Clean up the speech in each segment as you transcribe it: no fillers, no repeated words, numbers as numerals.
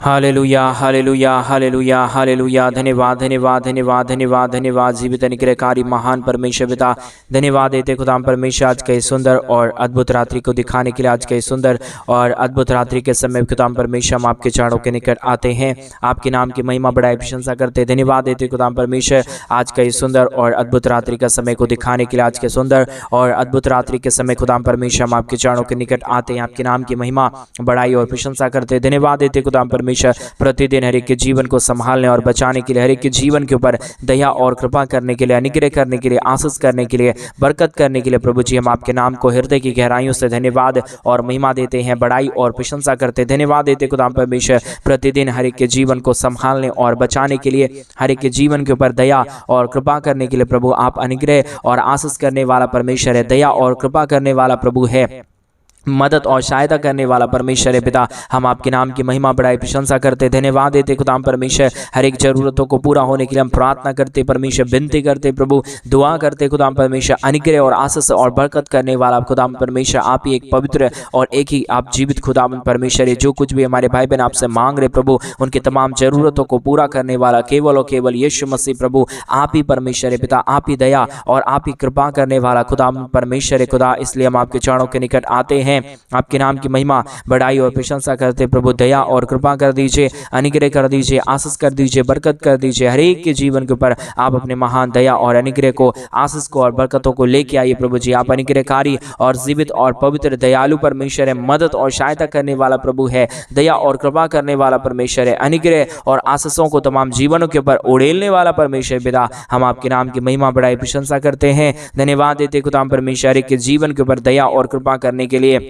Hallelujah hallelujah hallelujah hallelujah. धन्यवाद धन्यवाद धन्यवाद धन्यवाद धन्यवाद जीवित अनुग्रहकारी महान परमेश्वर पिता, धन्यवाद देते खुदाम परमेश्वर आज के सुंदर और अद्भुत रात्रि को दिखाने के लिए। आज के सुंदर और अद्भुत रात्रि के समय खुदाम परमेश्वर हम आपके चरणों के निकट आते हैं, आपके नाम की महिमा बढ़ाई प्रशंसा करते। धन्यवाद देते खुदाम परमेश्वर आज के सुंदर और अद्भुत रात्रि का समय को दिखाने के लिए। आज के सुंदर और अद्भुत रात्रि के समय खुदाम परमेश्वर हम आपके चरणों के निकट आते हैं, आपके नाम की महिमा बढ़ाई और प्रशंसा करते। धन्यवाद देते खुदाम परमेश्वर प्रतिदिन हर एक के जीवन को संभालने और बचाने के लिए, हर एक के जीवन के ऊपर दया और कृपा करने के लिए, अनुग्रह करने के लिए, आशीष करने के लिए, बरकत करने के लिए प्रभु जी हम आपके नाम को हृदय की गहराइयों से धन्यवाद और महिमा देते हैं, बड़ाई और प्रशंसा करते। धन्यवाद देते खुदा परमेश्वर प्रतिदिन हर एक के जीवन को संभालने और बचाने के लिए, हर एक के जीवन के ऊपर दया और कृपा करने के लिए प्रभु आप अनुग्रह और आशीष करने वाला परमेश्वर है, दया और कृपा करने वाला प्रभु है, मदद और सहायता करने वाला परमेश्वर है पिता। हम आपके नाम की महिमा बढ़ाई प्रशंसा करते। धन्यवाद देते खुदाम परमेश्वर हर एक जरूरतों को पूरा होने के लिए हम प्रार्थना करते परमेश्वर, विनती करते प्रभु, दुआ करते खुदाम परमेश्वर। अनुग्रह और आशीष और बरकत करने वाला खुदाम परमेश्वर आप ही एक पवित्र और एक ही आप जीवित खुदाम परमेश्वर है। जो कुछ भी हमारे भाई बहन आपसे मांग रहे प्रभु, उनकी तमाम जरूरतों को पूरा करने वाला केवल और केवल यीशु मसीह प्रभु आप ही परमेश्वर है पिता, आप ही दया और आप ही कृपा करने वाला खुदाम परमेश्वर है खुदा। इसलिए हम आपके चरणों के निकट आते हैं, आपके नाम की महिमा बढ़ाई और प्रशंसा करते प्रभु। दया और कृपा कर दीजिए, अनुग्रह कर दीजिए, आशीष कर दीजिए, बरकत कर दीजिए। हर एक के जीवन के ऊपर आप अपने महान दया और अनुग्रह को, आशीष को और बरकतों को लेके आइए प्रभु जी। आप अनुग्रहकारी और जीवित और पवित्र दयालु परमेश्वर है, मदद और सहायता करने वाला प्रभु है, दया और कृपा करने वाला परमेश्वर है, अनुग्रह और आशीषों को तमाम जीवनों के ऊपर उड़ेलने वाला परमेश्वर पिता। हम आपके नाम की महिमा बढ़ाई प्रशंसा करते हैं। धन्यवाद देते खुदाम परमेश्वर के जीवन के ऊपर दया और कृपा करने के लिए,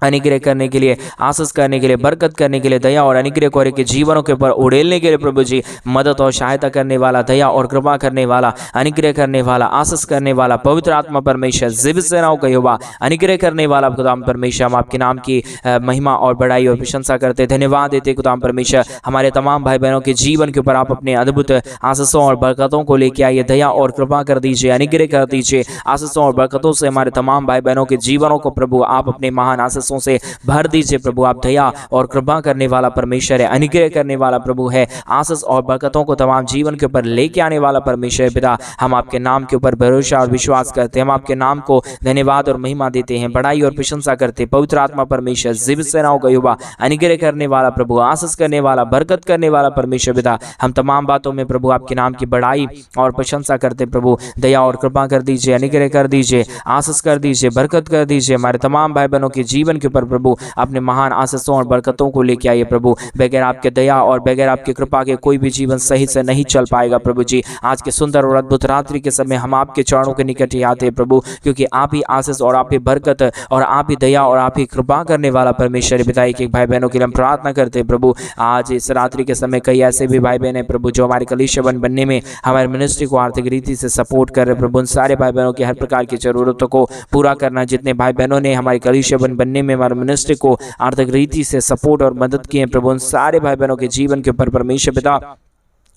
अनुग्रह करने के लिए, आशीष करने के लिए, बरकत करने के लिए, दया और अनुग्रह को के जीवनों के ऊपर उड़ेलने के लिए प्रभु जी मदद और सहायता करने वाला, दया और कृपा करने वाला, अनुग्रह करने वाला, आशीष करने वाला पवित्र आत्मा परमेश्वर, जीवित सेनाओं का यहोवा, अनुग्रह करने वाला खुदाम परमेश्वर। हम आपके नाम की महिमा और बढ़ाई और प्रशंसा करते। धन्यवाद देते खुदाम परमेश्वर हमारे तमाम भाई बहनों के जीवन के ऊपर आप अपने अद्भुत आशीषों और बरकतों को लेके आइए, दया और कृपा कर दीजिए, अनुग्रह कर दीजिए। आशीषों और बरकतों से हमारे तमाम भाई बहनों के जीवनों को प्रभु आप अपने महान आशीषों से भर दीजिए प्रभु। आप दया और कृपा करने वाला परमेश्वर है, अनुग्रह करने वाला प्रभु है, आशीष और बरकतों को तमाम जीवन के ऊपर लेके आने वाला परमेश्वर पिता। हम आपके नाम के ऊपर भरोसा और विश्वास करते हैं, हम आपके नाम को धन्यवाद और महिमा देते हैं, बड़ाई और प्रशंसा करते। पवित्र आत्मा परमेश्वर, जीवित सेनाओं का यहोवा, अनुग्रह करने वाला प्रभु, आशीष करने वाला, बरकत करने वाला परमेश्वर पिता। हम तमाम बातों में प्रभु आपके नाम की बड़ाई और प्रशंसा करते प्रभु। दया और कृपा कर दीजिए, अनुग्रह कर दीजिए, आशीष कर दीजिए, बरकत कर दीजिए। हमारे तमाम भाई बहनों के जीवन के ऊपर प्रभु अपने महान आशीषों और बरकतों को लेके आइए प्रभु। बगैर आपके दया और बगैर आपकी कृपा के कोई भी जीवन सही से नहीं चल पाएगा प्रभु जी। आज के सुंदर और अद्भुत रात्रि के समय हम आपके चरणों के निकट ही आते हैं प्रभु, क्योंकि आप ही आशीष और आप ही बरकत और आप ही दया और आप ही कृपा करने वाला परमेश्वर पिता। एक एक भाई बहनों के लिए हम प्रार्थना करते हैं प्रभु। आज इस रात्रि के समय कई ऐसे भी भाई बहन है प्रभु जो हमारे कलीसिया बनने में हमारे मिनिस्ट्री को आर्थिक रीति से सपोर्ट कर रहे प्रभु। उन सारे भाई बहनों की हर प्रकार की जरूरतों को पूरा करना। जितने भाई बहनों ने हमारे कलीसिया बनने में हमारे मिनिस्ट्री को आर्थिक रीति से सपोर्ट और मदद किए प्रभु, उन सारे भाई बहनों के जीवन के ऊपर परमेश्वर पिता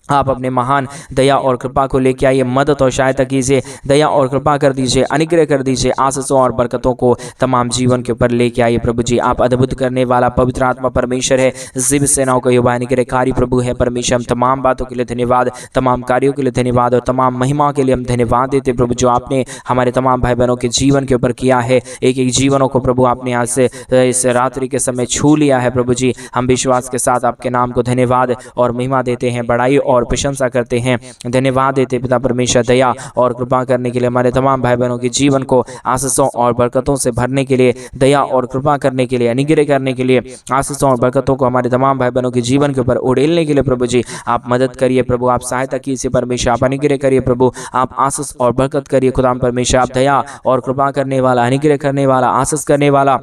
आप अपने महान दया और कृपा को लेके आइए, मदद और सहायता कीजिए, दया और कृपा कर दीजिए, अनुग्रह कर दीजिए। आशीषों और बरकतों को तमाम जीवन के ऊपर लेके आइए प्रभु जी। आप अद्भुत करने वाला पवित्र आत्मा परमेश्वर है, जीवित सेनाओं का यहोवा, अनुग्रहकारी प्रभु है परमेश्वर। हम तमाम बातों के लिए धन्यवाद, तमाम कार्यों के लिए धन्यवाद और तमाम महिमा के लिए हम धन्यवाद देते प्रभु, जो आपने हमारे तमाम भाई बहनों के जीवन के ऊपर किया है। एक एक जीवनों को प्रभु आपने आज से इस रात्रि के समय छू लिया है प्रभु जी। हम विश्वास के साथ आपके नाम को धन्यवाद और महिमा देते हैं, बड़ाई और प्रशंसा करते हैं। धन्यवाद देते पिता परमेश्वर, दया और कृपा करने के लिए, हमारे तमाम भाई बहनों के जीवन को आशीषों और बरकतों से भरने के लिए, दया और कृपा करने के लिए, अनुग्रह करने के लिए, आशीषों और बरकतों को हमारे तमाम भाई बहनों के जीवन के ऊपर उड़ेलने के लिए प्रभु जी आप मदद करिए प्रभु। आप सहायता कीजिए परमेश्वर, आप अनुग्रह करिए प्रभु, आप आशीष और बरकत करिए खुदाम परमेश्वर। आप दया और कृपा करने वाला, अनुग्रह करने वाला, आशीष करने वाला,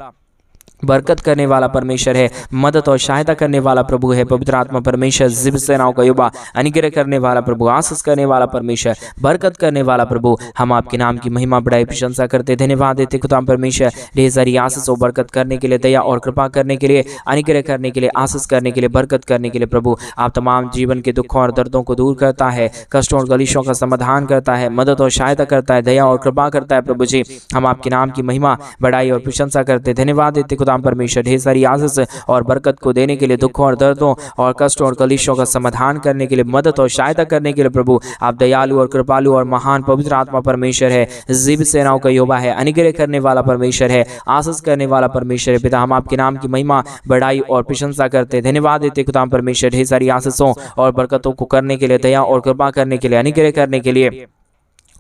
बरकत करने वाला परमेश्वर है, मदद और सहायता करने वाला प्रभु है। पवित्र आत्मा परमेश्वर, जीवित सेनाओं का यहोवा, अनुग्रह करने वाला प्रभु, आशीष करने वाला परमेश्वर, बरकत करने वाला प्रभु। हम आपके नाम की महिमा बढ़ाई प्रशंसा करते, धन्यवाद देते खुदाम परमेश्वर ढेर सारी आशीष और बरकत करने के लिए, दया और कृपा करने के लिए, अनुग्रह करने के लिए, आशीष करने के लिए, बरकत करने के लिए प्रभु। आप तमाम जीवन के दुखों और दर्दों को दूर करता है, कष्टों और कलेशों का समाधान करता है, मदद और सहायता करता है, दया और कृपा करता है प्रभु जी। हम आपके नाम की महिमा बढ़ाई और प्रशंसा करते, धन्यवाद देते खुदा खुदाम परमेश्वर ढेर सारी आशीष और बरकत को देने के लिए, दुखों और दर्दों और कष्टों और कलेशों का समाधान करने के लिए, मदद और सहायता करने के लिए प्रभु आप दयालु और कृपालु और महान पवित्र आत्मा परमेश्वर है, जीवित सेनाओं का यहोवा है, अनुग्रह करने वाला परमेश्वर है, आशीष करने वाला परमेश्वर है। पिता हम आपके नाम की महिमा, बड़ाई और प्रशंसा करते, धन्यवाद देते खुदाम परमेश्वर ढेर सारी आशीषों और बरकतों को करने के लिए, दया और कृपा करने के लिए, अनुग्रह करने के लिए,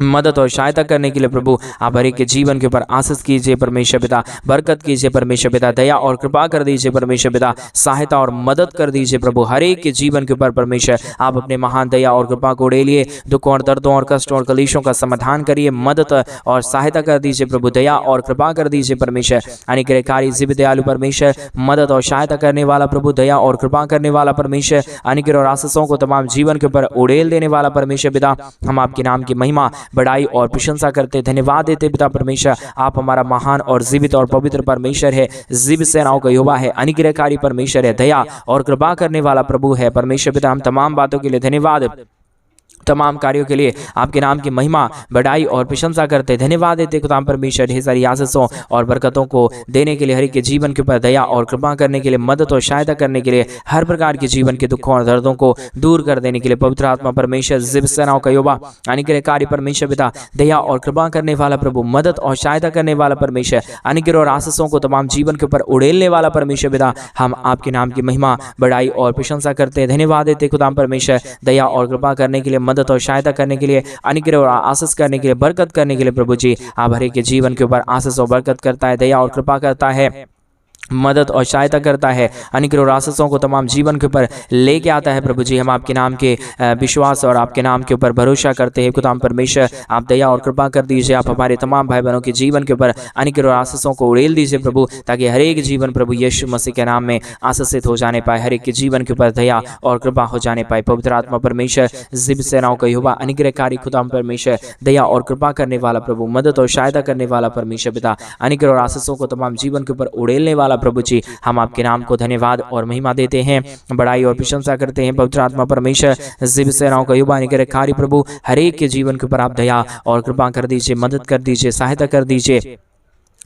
मदद और सहायता करने के लिए प्रभु आप हर एक के जीवन के ऊपर आशीष कीजिए परमेश्वर पिता, बरकत कीजिए परमेश्वर पिता, दया और कृपा कर दीजिए परमेश्वर पिता, सहायता और मदद कर दीजिए प्रभु हर एक के जीवन के ऊपर परमेश्वर आप अपने महान दया और कृपा को उड़ेलिए, दुखों और दर्दों और कष्टों और कलेशों का समाधान करिए, मदद और सहायता कर दीजिए प्रभु, दया और कृपा कर दीजिए परमेश्वर, अनुग्रहकारी जीवित दयालु परमेश्वर, मदद और सहायता करने वाला प्रभु, दया और कृपा करने वाला परमेश्वर, अनुग्रह और आशीषों को तमाम जीवन के ऊपर उड़ेल देने वाला परमेश्वर पिता, हम आपके नाम की महिमा, बड़ाई और प्रशंसा करते, धन्यवाद देते पिता परमेश्वर, आप हमारा महान और जीवित और पवित्र परमेश्वर है, जीवित सेनाओं का यहोवा है, अनुग्रहकारी परमेश्वर है, दया और कृपा करने वाला प्रभु है परमेश्वर पिता। हम तमाम बातों के लिए धन्यवाद, तमाम कार्यों के लिए आपके नाम की महिमा, बड़ाई और प्रशंसा करते, धन्यवाद देते खुदाम परमेश्वर ढेर सारी आशीषों और बरकतों को देने के लिए, हर एक के जीवन के ऊपर दया और कृपा करने के लिए, मदद और सहायता करने के लिए, हर प्रकार के जीवन के दुखों और दर्दों को दूर कर देने के लिए, पवित्र आत्मा परमेश्वर जीवित सेनाओं का यहोवा, अनुग्रहकारी परमेश्वर पिता, दया और कृपा करने वाला प्रभु, मदद और सहायता करने वाला परमेश्वर, अनुग्रह और आशीषों को तमाम जीवन के ऊपर उड़ेलने वाला परमेश्वर पिता, हम आपके नाम की महिमा, बड़ाई और प्रशंसा करते, धन्यवाद देते खुदाम परमेश्वर, दया और कृपा करने के लिए, मदद और सहायता करने के लिए, अनुग्रह और आशीष करने के लिए, बरकत करने के लिए प्रभु जी आप हर एक के जीवन के ऊपर आशीष और बरकत करता है, दया और कृपा करता है, मदद और सहायता करता है, अनुग्रह और आशीषों को तमाम जीवन के ऊपर लेके आता है प्रभु जी। हम आपके नाम के विश्वास और आपके नाम के ऊपर भरोसा करते हैं खुदाम परमेश्वर, आप दया और कृपा कर दीजिए, आप हमारे तमाम भाई बहनों के जीवन के ऊपर अनुग्रह और आशीषों को उड़ेल दीजिए प्रभु, ताकि हर एक जीवन प्रभु यीशु मसीह के नाम में आशीषित हो जाने पाए, हर एक के जीवन के ऊपर दया और कृपा हो जाने पाए। पवित्र आत्मा परमेश्वर जीवित सेनाओं का यहोवा, अनुग्रहकारी खुदाम परमेश्वर, दया और कृपा करने वाला प्रभु, मदद और सहायता करने वाला परमेश्वर पिता, अनुग्रह और आशीषों को तमाम जीवन के ऊपर उड़ेलने वाला प्रभु जी, हम आपके नाम को धन्यवाद और महिमा देते हैं, बड़ाई और प्रशंसा करते हैं। पवित्र आत्मा परमेश्वर जीवित सेनाओं का यहोवा, अनुग्रहकारी प्रभु, हर एक के जीवन के ऊपर आप दया और कृपा कर दीजिए, मदद कर दीजिए, सहायता कर दीजिए,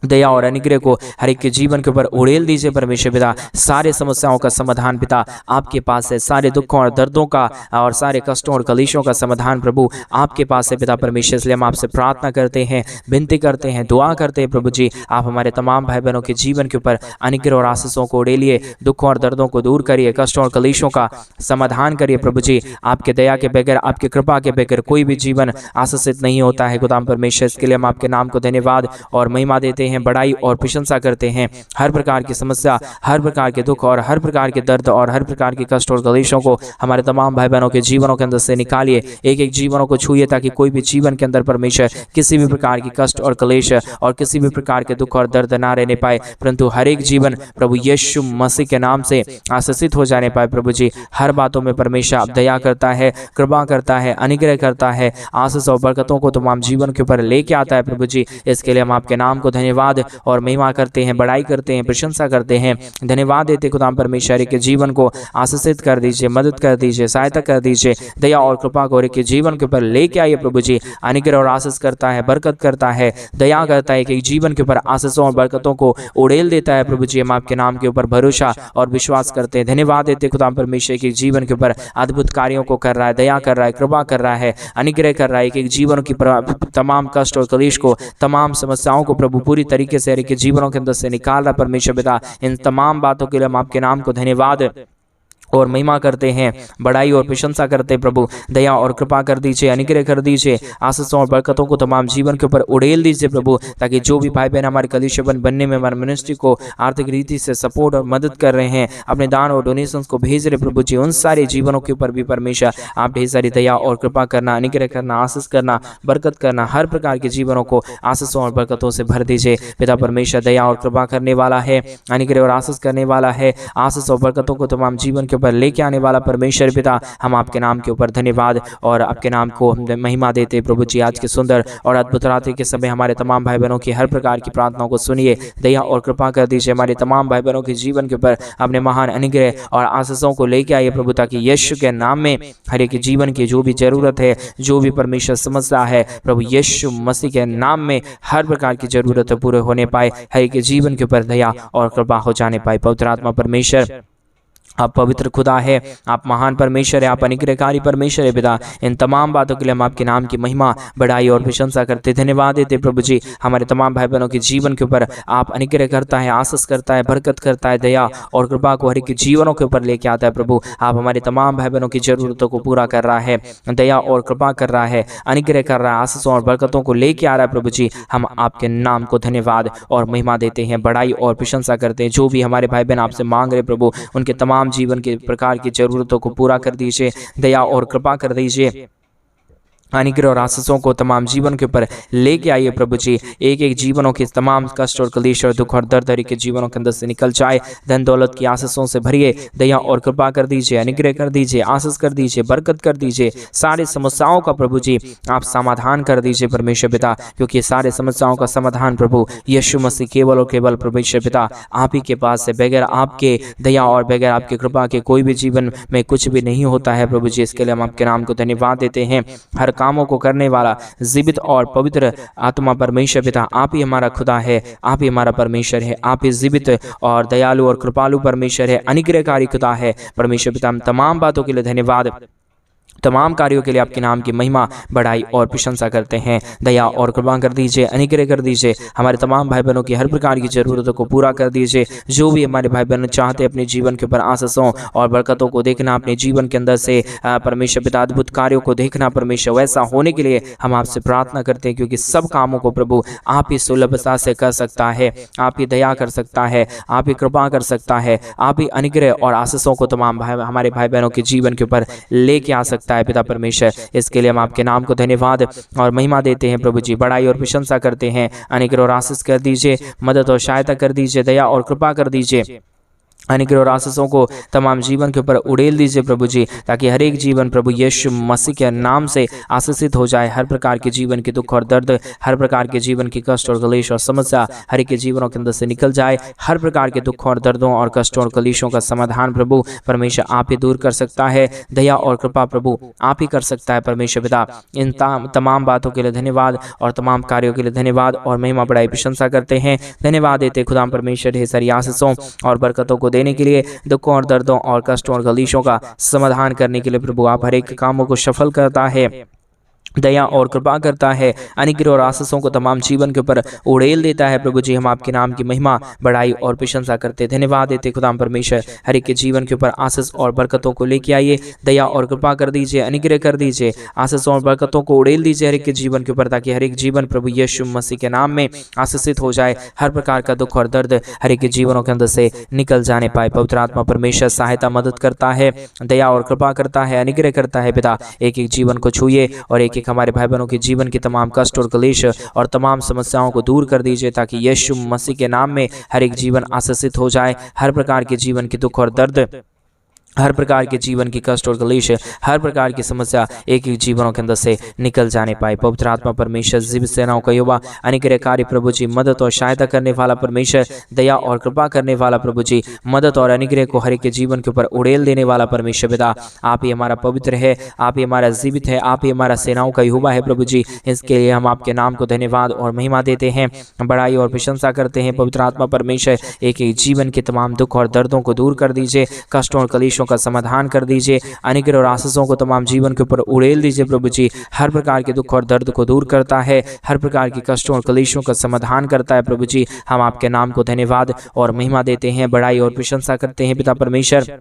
दया और अनुग्रह को हर एक के जीवन के ऊपर उड़ेल दीजिए परमेश्वर पिता। सारे समस्याओं का समाधान पिता आपके पास है, सारे दुखों और दर्दों का और सारे कष्टों और कलेशों का समाधान प्रभु आपके पास है पिता परमेश्वर। इसलिए हम आपसे प्रार्थना करते हैं, विनती करते हैं, दुआ करते हैं प्रभु जी, आप हमारे तमाम भाई बहनों के जीवन के ऊपर अनुग्रह और आशीषों को उड़ेलिए, दुखों और दर्दों को दूर करिए, कष्टों और कलेशों का समाधान करिए प्रभु जी। आपके दया के बगैर, आपके कृपा के बगैर कोई भी जीवन आशीषित नहीं होता है खुदाम परमेश्वर। इसके लिए हम आपके नाम को धन्यवाद और महिमा देते हैं, बड़ाई और प्रशंसा करते हैं। हर प्रकार की समस्या, हर प्रकार के दुख और हर प्रकार के दर्द और हर प्रकार के कष्ट और कलेशों को हमारे तमाम भाई बहनों के जीवनों के अंदर से निकालिए, एक एक जीवनों को छूइए, ताकि कोई भी जीवन के अंदर परमेश्वर किसी भी प्रकार की कष्ट और कलेश और किसी भी प्रकार के दुख और दर्द ना रहने पाए, परंतु हर एक जीवन प्रभु यीशु मसीह के नाम से आशीषित हो जाने पाए प्रभु जी। हर बातों में परमेश्वर आप दया करता है, कृपा करता है, अनुग्रह करता है, आशीष और बरकतों को तमाम जीवन के ऊपर लेके आता है प्रभु जी। इसके लिए हम आपके नाम को धन्यवाद और महिमा करते हैं, बड़ाई करते हैं, प्रशंसा करते हैं, धन्यवाद देते खुदाम परमेश्वर के जीवन को आशीषित कर दीजिए, मदद कर दीजिए, सहायता कर दीजिए, दया और कृपा को के जीवन के ऊपर लेके आइए प्रभु जी। अनुग्रह और आशीष करता है, बरकत करता है, दया करता है, कि जीवन के ऊपर आशीषों और बरकतों को उड़ेल देता है प्रभु जी। हम आपके नाम के ऊपर भरोसा और विश्वास करते हैं, धन्यवाद देते खुदाम परमेश्वर के जीवन के ऊपर अद्भुत कार्यों को कर रहा है, दया कर रहा है, कृपा कर रहा है, अनुग्रह कर रहा है, कि जीवन की तमाम कष्ट और कलेश को, तमाम समस्याओं को प्रभु पूरी तरीके से के जीवनों के अंदर से निकाल रहा परमेश्वर पिता। इन तमाम बातों के लिए हम आपके नाम को धन्यवाद और महिमा करते हैं, बड़ाई और प्रशंसा करते हैं प्रभु। दया और कृपा कर दीजिए, अनुग्रह कर दीजिए, आशीषों और बरकतों को तमाम जीवन के ऊपर उड़ेल दीजिए प्रभु, ताकि जो भी भाई बहन हमारे कलीसिया बनने में, हमारे मिनिस्ट्री को आर्थिक रीति से सपोर्ट और मदद कर रहे हैं, अपने दान और डोनेशंस को भेज रहे प्रभु जी, उन सारे जीवनों के ऊपर भी परमेश्वर आप ढेर सारी दया और कृपा करना, अनुग्रह करना, आशीष करना, बरकत करना, हर प्रकार के जीवनों को आशीषों और बरकतों से भर दीजिए पिता परमेश्वर। दया और कृपा करने वाला है, अनुग्रह और आशीष करने वाला है, आशीष और बरकतों को तमाम जीवन के ऊपर लेके आने वाला परमेश्वर पिता, हम आपके नाम के ऊपर धन्यवाद और आपके नाम को महिमा देते प्रभु जी। आज के सुंदर और अद्भुत रात्रि के समय हमारे तमाम भाई बहनों की हर प्रकार की प्रार्थनाओं को सुनिए, दया और कृपा कर दीजिए। हमारे तमाम भाई बहनों के जीवन के ऊपर अपने महान अनुग्रह और आशीषों को लेके आइए प्रभु, ताकि यीशु के नाम में हर एक जीवन की जो भी जरूरत है, जो भी परमेश्वर समझता है प्रभु यीशु मसीह के नाम में हर प्रकार की जरूरत पूरे होने पाए, हर एक जीवन के ऊपर दया और कृपा हो जाने पाए। पवित्र आत्मा परमेश्वर, आप पवित्र खुदा है, आप महान परमेश्वर है, आप अनुग्रहकारी परमेश्वर है पिता। इन तमाम बातों के लिए हम आपके नाम की महिमा, बड़ाई और प्रशंसा करते धन्यवाद देते प्रभु जी। हमारे तमाम भाई बहनों के जीवन के ऊपर आप अनुग्रह करता है, आशीष करता है, बरकत करता है, दया और कृपा को हर एक जीवनों के ऊपर लेके आता है प्रभु। आप हमारे तमाम भाई बहनों की जरूरतों को पूरा कर रहा है, दया और कृपा कर रहा है, अनुग्रह कर रहा है, आशीषों और बरकतों को लेके आ रहा है प्रभु जी। हम आपके नाम को धन्यवाद और महिमा देते हैं, बड़ाई और प्रशंसा करते हैं। जो भी हमारे भाई बहन आपसे मांग रहे प्रभु, उनके तमाम जीवन के प्रकार की जरूरतों को पूरा कर दीजिए, दया और कृपा कर दीजिए, अनुग्रह और आशीषों को तमाम जीवन के ऊपर लेके आइए प्रभु जी। एक एक जीवनों के तमाम कष्ट और क्लेश और दुख और दर्द हर एक जीवनों के अंदर से निकल जाए, धन दौलत की आशीषों से भरिए, दया और कृपा कर दीजिए, अनुग्रह कर दीजिए, आशीष कर दीजिए, बरकत कर दीजिए। सारी समस्याओं का प्रभु जी आप समाधान कर दीजिए परमेश्वर पिता, क्योंकि सारे समस्याओं का समाधान प्रभु यीशु मसीह केवल और केवल परमेश्वर पिता आप ही के पास है। बगैर आपके दया और बगैर आपकी कृपा के कोई भी जीवन में कुछ भी नहीं होता है प्रभु जी। इसके लिए हम आपके नाम को धन्यवाद देते हैं। हर कामों को करने वाला जीवित और पवित्र आत्मा परमेश्वर पिता आप ही हमारा खुदा है, आप ही हमारा परमेश्वर है, आप ही जीवित और दयालु और कृपालु परमेश्वर है, अनुग्रहकारी खुदा है परमेश्वर पिता। हम तमाम बातों के लिए धन्यवाद, तमाम कार्यों के लिए आपके नाम की महिमा, बड़ाई और प्रशंसा करते हैं। दया और कृपा कर दीजिए, अनुग्रह कर दीजिए, हमारे तमाम भाई बहनों की हर प्रकार की जरूरतों को पूरा कर दीजिए। जो भी हमारे भाई बहन चाहते हैं अपने जीवन के ऊपर आशीषों और बरकतों को देखना, अपने जीवन के अंदर से परमेश्वर पिता अद्भुत कार्यों को देखना परमेश्वर, वैसा होने के लिए हम आपसे प्रार्थना करते हैं, क्योंकि सब कामों को प्रभु आप ही सुलभता से कर सकता है, आप ही दया कर सकता है, आप ही कृपा कर सकता है, आप ही अनुग्रह और आशीषों को तमाम हमारे भाई बहनों के जीवन के ऊपर लेके आ सकता है पिता परमेश्वर। इसके लिए हम आपके नाम को धन्यवाद और महिमा देते हैं प्रभु जी, बड़ाई और प्रशंसा करते हैं। अनुग्रह और आशीष कर दीजिए, मदद और सहायता कर दीजिए, दया और कृपा कर दीजिए, अनुग्रह और आशीषों को तमाम जीवन के ऊपर उड़ेल दीजिए प्रभु जी, ताकि हर एक जीवन प्रभु यीशु मसीह के नाम से आशीषित हो जाए। हर प्रकार के जीवन के दुख और दर्द, हर प्रकार के जीवन की कष्ट और क्लेश और समस्या हर एक के जीवनों के अंदर से निकल जाए। हर प्रकार के दुखों और दर्दों और कष्टों और क्लेशों का समाधान प्रभु परमेश्वर आप ही दूर कर सकता है। दया और कृपा प्रभु आप ही कर सकता है परमेश्वर पिता। इन तमाम बातों के लिए धन्यवाद और तमाम कार्यों के लिए धन्यवाद और महिमा बड़ाई प्रशंसा करते हैं। धन्यवाद देते खुदा परमेश्वर ढेर सारी आशीषों और बरकतों को देने के लिए, दुखों और दर्दों और कष्टों और क्लेशों का समाधान करने के लिए प्रभु आप हर एक कामों को सफल करता है, दया और कृपा करता है, अनुग्रह और आशीषों को तमाम जीवन के ऊपर उड़ेल देता है प्रभु जी। हम आपके नाम की महिमा, बड़ाई और प्रशंसा करते धन्यवाद देते खुदा परमेश्वर। हर एक के जीवन के ऊपर आशीष और बरकतों को लेके आइए, दया और कृपा कर दीजिए, अनुग्रह कर दीजिए, आशीष और बरकतों को उड़ेल दीजिए हर एक के जीवन के ऊपर, ताकि हर एक जीवन प्रभु यीशु मसीह के नाम में आशीषित हो जाए। हर प्रकार का दुख और दर्द हर एक के जीवनों के अंदर से निकल जाने पाए। पवित्र आत्मा परमेश्वर सहायता मदद करता है, दया और कृपा करता है, अनुग्रह करता है पिता। एक एक जीवन को छूइए और एक एक हमारे भाई बहनों के जीवन की तमाम कष्ट और क्लेश और तमाम समस्याओं को दूर कर दीजिए, ताकि यीशु मसीह के नाम में हर एक जीवन आशीषित हो जाए। हर प्रकार के जीवन के दुख और दर्द, हर प्रकार के जीवन की कष्ट और क्लेश, हर प्रकार की समस्या एक एक जीवनों के अंदर से निकल जाने पाए। पवित्र आत्मा परमेश्वर जीवित सेनाओं का युवा, अनुग्रहकारी प्रभु जी, मदद और सहायता करने वाला परमेश्वर, दया और कृपा करने वाला प्रभु जी, मदद और अनुग्रह को हर एक के जीवन के ऊपर उड़ेल देने वाला परमेश्वर पिता आप ही हमारा पवित्र है, आप ही हमारा जीवित है, आप ही हमारा सेनाओं का युवा है प्रभु जी। इसके लिए हम आपके नाम को धन्यवाद और महिमा देते हैं, बड़ाई और प्रशंसा करते हैं। पवित्र आत्मा परमेश्वर एक एक जीवन के तमाम दुख और दर्दों को दूर कर दीजिए, कष्टों और क्लेशों का समाधान कर दीजिए, अनुग्रह और आशीषों को तमाम जीवन के ऊपर उड़ेल दीजिए प्रभु जी। हर प्रकार के दुख और दर्द को दूर करता है, हर प्रकार की कष्टों और क्लेशों का समाधान करता है प्रभु जी। हम आपके नाम को धन्यवाद और महिमा देते हैं, बड़ाई और प्रशंसा करते हैं पिता परमेश्वर।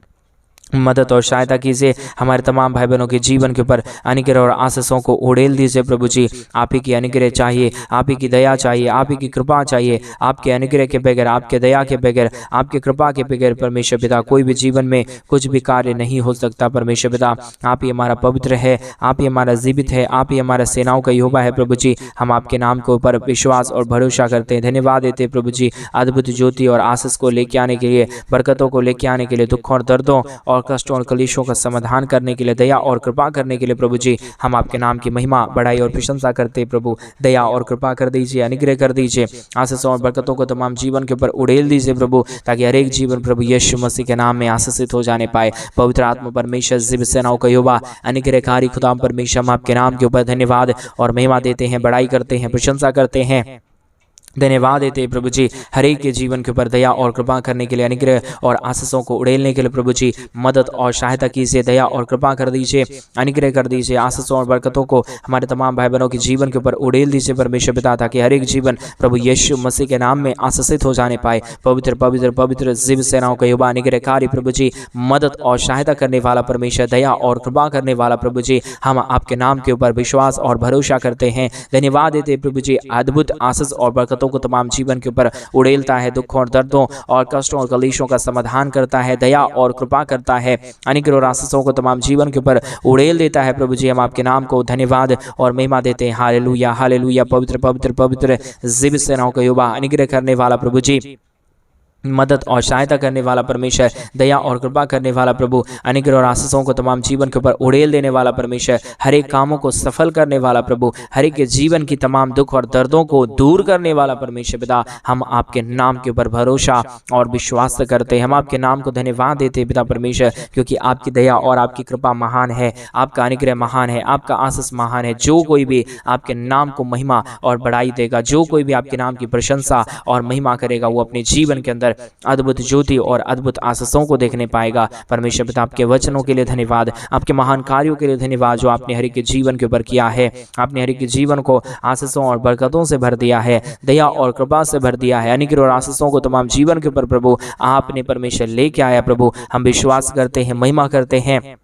मदद और सहायता कीजिए हमारे तमाम भाई बहनों के जीवन के ऊपर, अनुग्रह और आशीषों को उड़ेल दीजिए प्रभु जी। आप ही की अनुग्रह चाहिए, आप ही की दया चाहिए, आप ही की कृपा चाहिए। आपके अनुग्रह के बगैर, आपके दया के बगैर, आपके कृपा के बगैर परमेश्वर पिता कोई भी जीवन में कुछ भी कार्य नहीं हो सकता परमेश्वर पिता। आप ही हमारा पवित्र है, आप ही हमारा जीवित है, आप ही हमारा सेनाओं का यहोवा है प्रभु जी। हम आपके नाम के ऊपर विश्वास और भरोसा करते हैं, धन्यवाद देते हैं प्रभु जी। अद्भुत ज्योति और आशीष को लेके आने के लिए, बरकतों को लेके आने के लिए, दुखों और दर्दों और और कष्टों और कलेशों का समाधान करने के लिए, दया और कृपा करने के लिए प्रभु जी हम आपके नाम की महिमा, बड़ाई और प्रशंसा करते हैं प्रभु। दया और कृपा कर दीजिए, अनुग्रह कर दीजिए, आशीषों और बरकतों को तमाम जीवन के ऊपर उड़ेल दीजिए प्रभु, ताकि हर एक जीवन प्रभु यीशु मसीह के नाम में आशीषित हो जाने पाए। पवित्र आत्मा परमेश्वर जिब सेनाओं का युवा अनुग्रहकारी खुदा परमेश्वर हम आपके नाम के ऊपर धन्यवाद और महिमा देते हैं, बड़ाई करते हैं, प्रशंसा करते हैं, धन्यवाद देते हैं प्रभु जी हर एक के जीवन के ऊपर दया और कृपा करने के लिए, अनुग्रह और आशीषों को उड़ेलने के लिए प्रभु जी मदद और सहायता कीजिए, दया और कृपा कर दीजिए, अनुग्रह कर दीजिए, आशीषों और बरकतों को हमारे तमाम भाई बहनों के जीवन के ऊपर उड़ेल दीजिए परमेश्वर पिता, ताकि हर एक जीवन प्रभु यीशु मसीह के नाम में आशीषित हो जाने पाए। पवित्र पवित्र पवित्र जिब सेनाओं का युवा अनुग्रहकारी प्रभु जी, मदद और सहायता करने वाला परमेश्वर, दया और कृपा करने वाला प्रभु जी, हम आपके नाम के ऊपर विश्वास और भरोसा करते हैं। धन्यवाद देते हैं प्रभु जी, अद्भुत आशीष और बरकतों को तमाम जीवन के ऊपर उड़ेलता है, दुखों और दर्दों और कष्टों और कलेशों का समाधान करता है, दया और कृपा करता है, अनुग्रह और आशीषों को तमाम जीवन के ऊपर उड़ेल देता है प्रभु जी। हम आपके नाम को धन्यवाद और महिमा देते हैं। Hallelujah hallelujah. पवित्र पवित्र पवित्र जिब सेनाओं का युवा अनुग्रह करने वाला प्रभु जी, मदद और सहायता करने वाला परमेश्वर, दया और कृपा करने वाला प्रभु, अनुग्रह और आशीषों को तमाम जीवन के ऊपर उड़ेल देने वाला परमेश्वर, हर एक कामों को सफल करने वाला प्रभु, हर एक के जीवन की तमाम दुख और दर्दों को दूर करने वाला परमेश्वर पिता, हम आपके नाम के ऊपर भरोसा और विश्वास करते हैं। हम आपके नाम को धन्यवाद देते हैं पिता परमेश्वर, क्योंकि आपकी दया और आपकी कृपा महान है, आपका अनुग्रह महान है, आपका आशीष महान है। जो कोई भी आपके नाम को महिमा और बढ़ाई देगा, जो कोई भी आपके नाम की प्रशंसा और महिमा करेगा, वो अपने जीवन के अंदर अद्भुत ज्योति और अद्भुत आशीषों को देखने पाएगा। परमेश्वर पिता आपके वचनों के लिए धन्यवाद, आपके महान कार्यों के लिए धन्यवाद, जो आपने हर एक के जीवन के ऊपर किया है। आपने हर एक के जीवन को आशीषों और बरकतों से भर दिया है, दया और कृपा से भर दिया है, अनुग्रह और आशीषों को तमाम जीवन के ऊपर प्रभु आपने परमेश्वर लेके आया प्रभु। हम विश्वास करते हैं, महिमा करते हैं,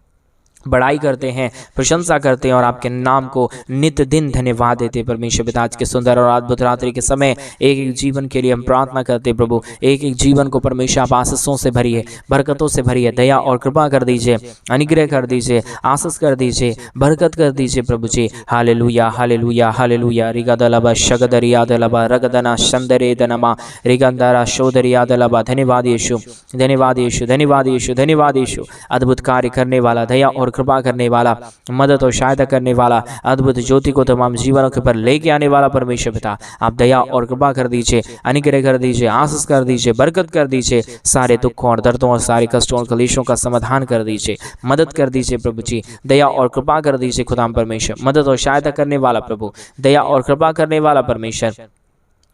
बड़ाई करते हैं, प्रशंसा करते हैं और आपके नाम को नित्य दिन धन्यवाद देते हैं परमेश्वर पिता। आज के सुंदर और अद्भुत रात्रि के समय एक एक जीवन के लिए हम प्रार्थना करते हैं प्रभु, एक एक जीवन को परमेश्वर आप आशीषों से भरिए, बरकतों से भरिए, दया और कृपा कर दीजिए, अनुग्रह कर दीजिए, आशीष कर दीजिए, बरकत कर दीजिए प्रभु जी। Hallelujah hallelujah hallelujah. रिगदलबा शगदरियादलबा रगदना शंदरेदनमा रिगंदरा शोदरियादलबा। धन्यवाद यीशु, धन्यवाद यीशु, धन्यवाद यीशु, धन्यवाद यीशु। अद्भुत कार्य करने वाला, दया और कृपा करने वाला, मदद और सहायता करने वाला, अद्भुत ज्योति को तमाम जीवनों के ऊपर लेके आने वाला परमेश्वर पिता, आप दया और कृपा कर दीजिए, अनुग्रह कर दीजिए, आशीष कर दीजिए, बरकत कर दीजिए, सारे दुखों और दर्दों और सारे कष्टों और कलेशों का समाधान कर दीजिए, मदद कर दीजिए प्रभु जी, दया और कृपा कर दीजिए खुदाम परमेश्वर, मदद और सहायता करने वाला प्रभु, दया और कृपा करने वाला परमेश्वर,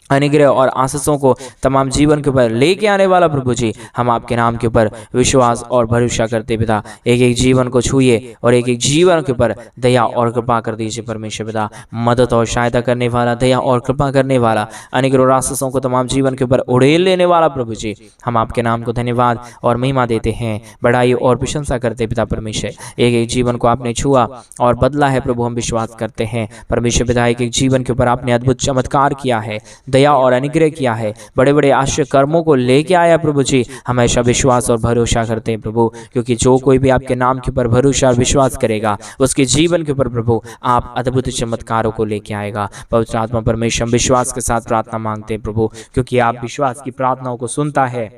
अनुग्रह और आशीषों को तमाम जीवन के ऊपर लेके आने वाला प्रभु जी। हम आपके नाम के ऊपर विश्वास और भरोसा करते पिता, एक एक जीवन को छूइए और एक एक जीवन के ऊपर दया और कृपा कर दीजिए परमेश्वर पिता। मदद और सहायता करने वाला, दया और कृपा करने वाला, अनुग्रह और आशीषों को तमाम जीवन के ऊपर उड़ेल लेने वाला प्रभु जी, हम आपके नाम को धन्यवाद और महिमा देते हैं, बड़ाई और प्रशंसा करते पिता परमेश्वर। एक एक जीवन को आपने छुआ और बदला है प्रभु, हम विश्वास करते हैं परमेश्वर पिता। एक एक जीवन के ऊपर आपने अद्भुत चमत्कार किया है, दया और अनुग्रह किया है, बड़े बड़े आश्चर्य कर्मों को लेके आया प्रभु जी। हमेशा विश्वास और भरोसा करते हैं प्रभु, क्योंकि जो कोई भी आपके नाम के ऊपर भरोसा और विश्वास करेगा, उसके जीवन के ऊपर प्रभु आप अद्भुत चमत्कारों को लेके आएगा। पवित्र आत्मा परमेश्वर हम विश्वास के साथ प्रार्थना मांगते हैं प्रभु, क्योंकि आप विश्वास की प्रार्थनाओं को सुनता है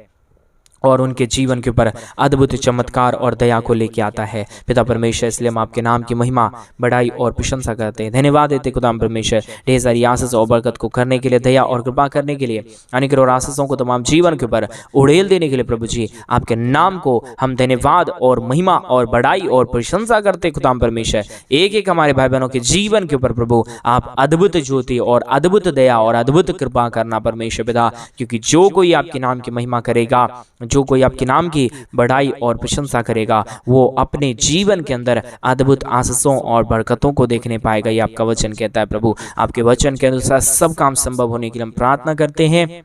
और उनके जीवन के ऊपर अद्भुत चमत्कार और दया को लेके आता है पिता परमेश्वर। इसलिए हम आपके नाम की महिमा, बड़ाई और प्रशंसा करते हैं, धन्यवाद देते खुदाम परमेश्वर, ढेर सारी आशीष और बरकत को करने के लिए, दया और कृपा करने के लिए, अनुग्रह और आशीषों को तमाम जीवन के ऊपर उड़ेल देने के लिए प्रभु जी। आपके नाम को हम धन्यवाद और महिमा और बड़ाई और प्रशंसा करते खुदाम परमेश्वर। एक एक हमारे भाई बहनों के जीवन के ऊपर प्रभु आप अद्भुत ज्योति और अद्भुत दया और अद्भुत कृपा करना परमेश्वर पिता, क्योंकि जो कोई आपके नाम की महिमा करेगा, जो कोई आपके नाम की बढ़ाई और प्रशंसा करेगा, वो अपने जीवन के अंदर अद्भुत आशीषों और बरकतों को देखने पाएगा। ये आपका वचन कहता है प्रभु। आपके वचन के अनुसार सब काम संभव होने के लिए हम प्रार्थना करते हैं,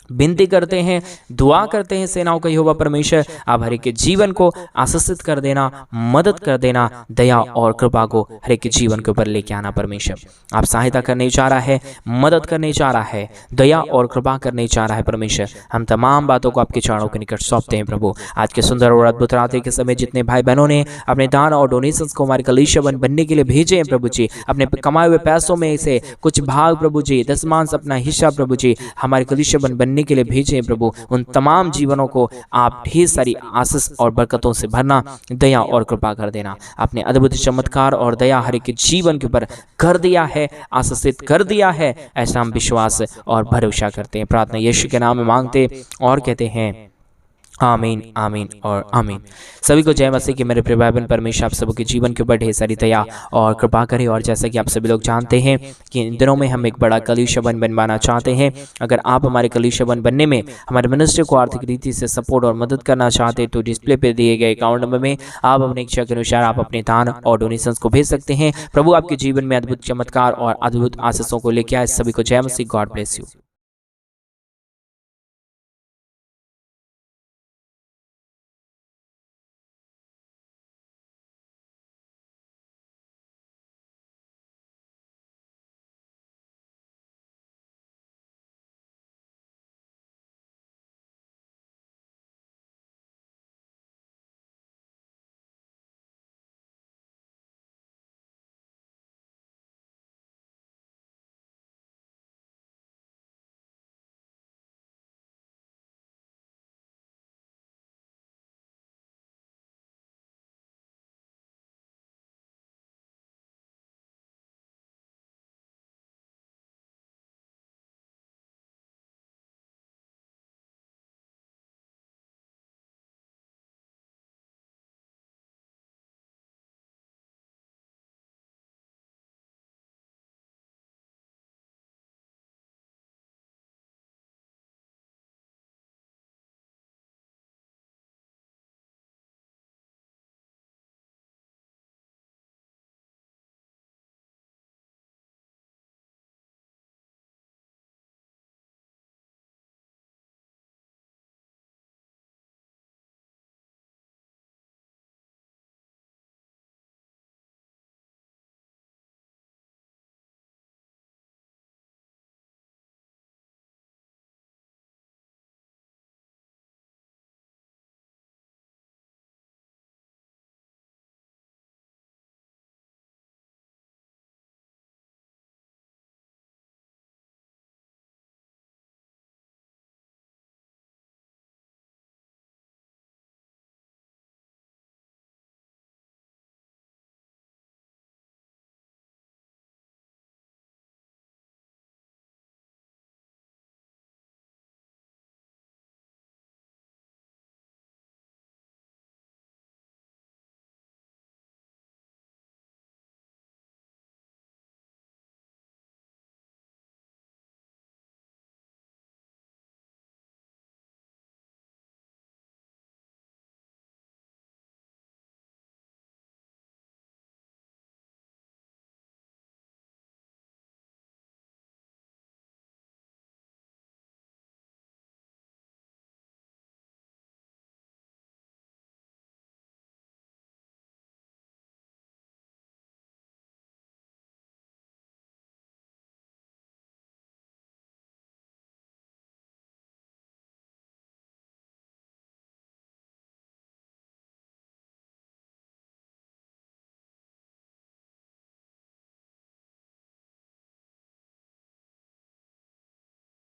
विनती करते हैं, दुआ करते हैं। सेनाओं का यहोवा परमेश्वर आप हर एक के जीवन को आशीषित कर देना, मदद कर देना, दया और कृपा को हर एक के जीवन के ऊपर लेके आना परमेश्वर। आप सहायता करने चाह रहा है, मदद करने चाह रहा है, दया और कृपा करने चाह रहा है परमेश्वर। हम तमाम बातों को आपके चरणों के निकट सौंपते हैं प्रभु। आज के सुंदर और अद्भुत रात्रि के समय जितने भाई बहनों ने अपने दान और डोनेशंस को हमारे कलीसिया बनने के लिए भेजे हैं प्रभु जी, अपने कमाए हुए पैसों में से कुछ भाग प्रभु जी, दशमांश अपना हिस्सा प्रभु जी हमारे कलीसिया बनने करने के लिए भेजे हैं प्रभु, उन तमाम जीवनों को आप ढेर सारी आशीष और बरकतों से भरना, दया और कृपा कर देना। आपने अद्भुत चमत्कार और दया हर एक के जीवन के ऊपर कर दिया है, आशीषित कर दिया है, ऐसा हम विश्वास और भरोसा करते हैं। प्रार्थना यीशु के नाम में मांगते और कहते हैं आमीन, आमीन और आमीन। सभी को जय मसीह की। मेरे प्रिय भाई बहन, परमेश्वर आप सबके जीवन के ऊपर ढेर सारी दया और कृपा करे। और जैसा कि आप सभी लोग जानते हैं कि इन दिनों में हम एक बड़ा कलीसिया बनवाना चाहते हैं। अगर आप हमारे कलीसिया बनने में हमारे मिनिस्ट्री को आर्थिक रीति से सपोर्ट और मदद करना चाहते हैं तो डिस्प्ले पे दिए गए अकाउंट नंबर में आप अपने इच्छा के अनुसार आप अपने दान और डोनेशंस को भेज सकते हैं। प्रभु आपके जीवन में अद्भुत चमत्कार और अद्भुत आशीषों को लेकर आए। सभी को जय मसीह। God bless you.